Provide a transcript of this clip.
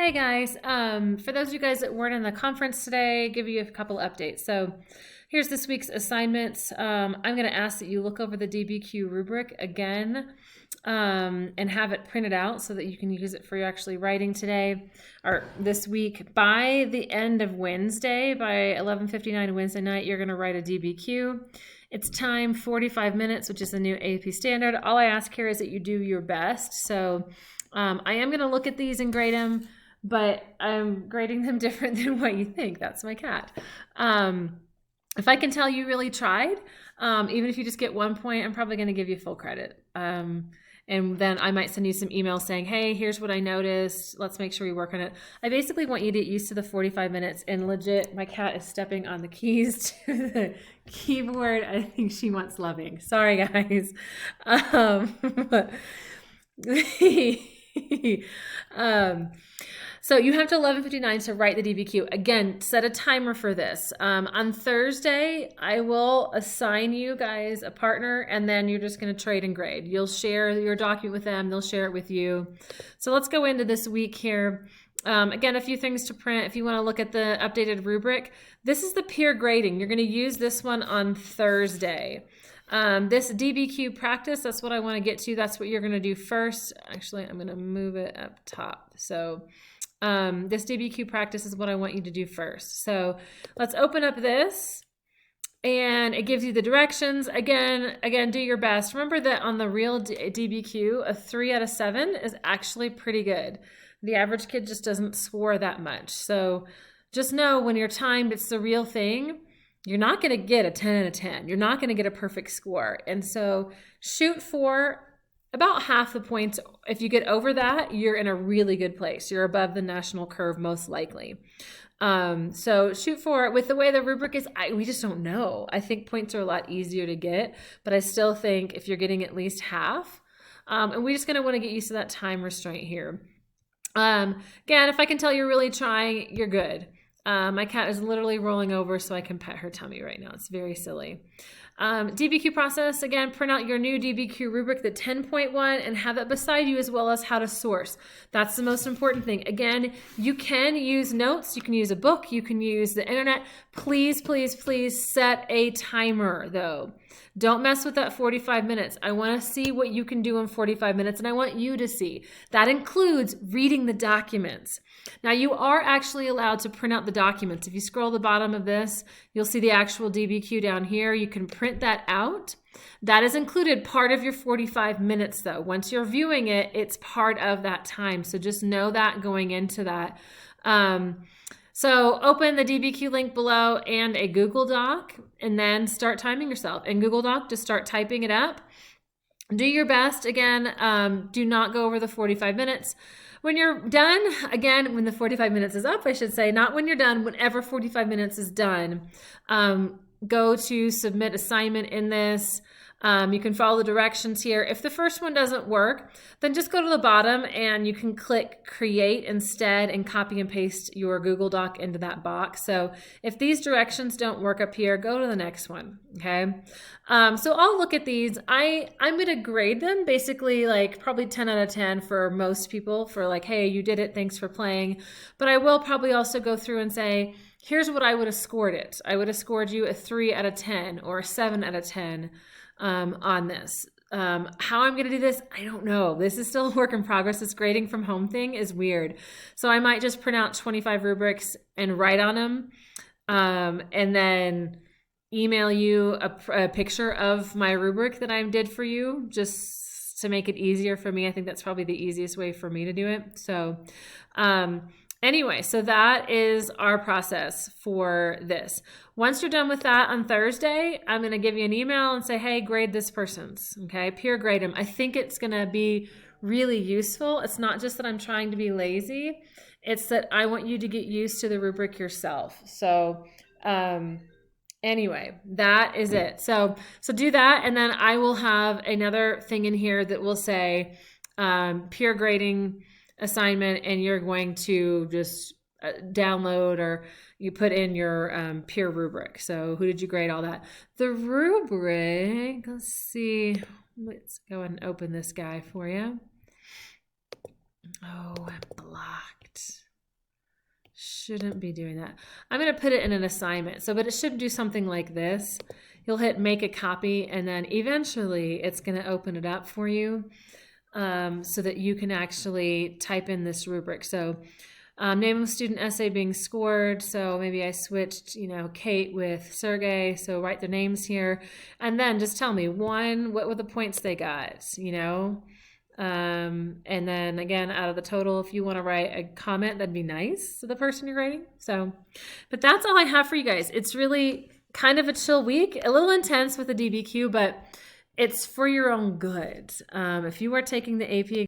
Hey guys, for those of you guys that weren't in the conference today, give you a couple updates. So here's this week's assignments. I'm going to ask that you look over the DBQ rubric again and have it printed out so that you can use it for your actually writing today or this week. By the end of Wednesday, by 11:59 Wednesday night, you're going to write a DBQ. It's time 45 minutes, which is the new AP standard. All I ask here is that you do your best. So I am going to look at these and grade them, but I'm grading them different than what you think. That's my cat. If I can tell you really tried, even if you just get 1 point, I'm probably going to give you full credit. And then I might send you some emails saying, hey, here's what I noticed. Let's make sure we work on it. I basically want you to get used to the 45 minutes. And legit, my cat is stepping on the keys to the keyboard. I think she wants loving. Sorry, guys. So you have to 11:59 to write the DBQ. Again, set a timer for this. On Thursday, I will assign you guys a partner, and then you're just going to trade and grade. You'll share your document with them. They'll share it with you. So let's go into this week here. Again, a few things to print. If you want to look at the updated rubric, this is the peer grading. You're going to use this one on Thursday. This DBQ practice, that's what I want to get to. That's what you're going to do first. Actually, I'm going to move it up top. So this DBQ practice is what I want you to do first. So let's open up this, and it gives you the directions. Again, do your best. Remember that on the real DBQ, a 3 out of 7 is actually pretty good. The average kid just doesn't score that much. So just know when you're timed, it's the real thing. You're not going to get a 10 out of 10. You're not going to get a perfect score. And so shoot for about half the points. If you get over that, you're in a really good place. You're above the national curve, most likely. So shoot for it. With the way the rubric is, we just don't know. I think points are a lot easier to get, but I still think if you're getting at least half, and we're just going to want to get used to that time restraint here. Again, if I can tell you're really trying, you're good. My cat is literally rolling over so I can pet her tummy right now. It's very silly. DBQ process, again, print out your new DBQ rubric, the 10.1, and have it beside you, as well as how to source. That's the most important thing. Again, you can use notes, you can use a book, you can use the internet. Please, please, please set a timer though. Don't mess with that 45 minutes. I want to see what you can do in 45 minutes, and I want you to see. That includes reading the documents. Now, you are actually allowed to print out the documents. If you scroll the bottom of this, you'll see the actual DBQ down here. You can print that out. That is included part of your 45 minutes, though. Once you're viewing it, it's part of that time. So just know that going into that. So open the DBQ link below and a Google Doc, and then start timing yourself. In Google Doc, just start typing it up. Do your best. Again, do not go over the 45 minutes. When you're done, again, when the 45 minutes is up, I should say, not when you're done, whenever 45 minutes is done, go to submit assignment in this. You can follow the directions here. If the first one doesn't work, then just go to the bottom and you can click create instead and copy and paste your Google Doc into that box. So if these directions don't work up here, go to the next one, okay? So I'll look at these. I'm going to grade them basically like probably 10 out of 10 for most people for like, hey, you did it, thanks for playing. But I will probably also go through and say, here's what I would have scored it. I would have scored you a 3 out of 10 or a 7 out of 10. On this. How I'm going to do this, I don't know. This is still a work in progress. This grading from home thing is weird. So I might just print out 25 rubrics and write on them, and then email you a picture of my rubric that I did for you just to make it easier for me. I think that's probably the easiest way for me to do it. So anyway, so that is our process for this. Once you're done with that on Thursday, I'm going to give you an email and say, hey, grade this person's, okay? Peer grade them. I think it's going to be really useful. It's not just that I'm trying to be lazy. It's that I want you to get used to the rubric yourself. So anyway, that is it. So do that, and then I will have another thing in here that will say peer grading assignment, and you're going to just download or you put in your peer rubric. So who did you grade, all that. The rubric, let's see. Let's go and open this guy for you. Oh, I'm blocked. shouldn't be doing that. I'm going to put it in an assignment. So, but it should do something like this. You'll hit make a copy, and then eventually it's going to open it up for you so that you can actually type in this rubric. So name of student essay being scored. So maybe I switched, Kate with Sergey. So write their names here. And then just tell me, one, what were the points they got, and then again, out of the total, if you want to write a comment, that'd be nice to the person you're writing. So, but that's all I have for you guys. It's really kind of a chill week, a little intense with the DBQ, but it's for your own good. If you are taking the AP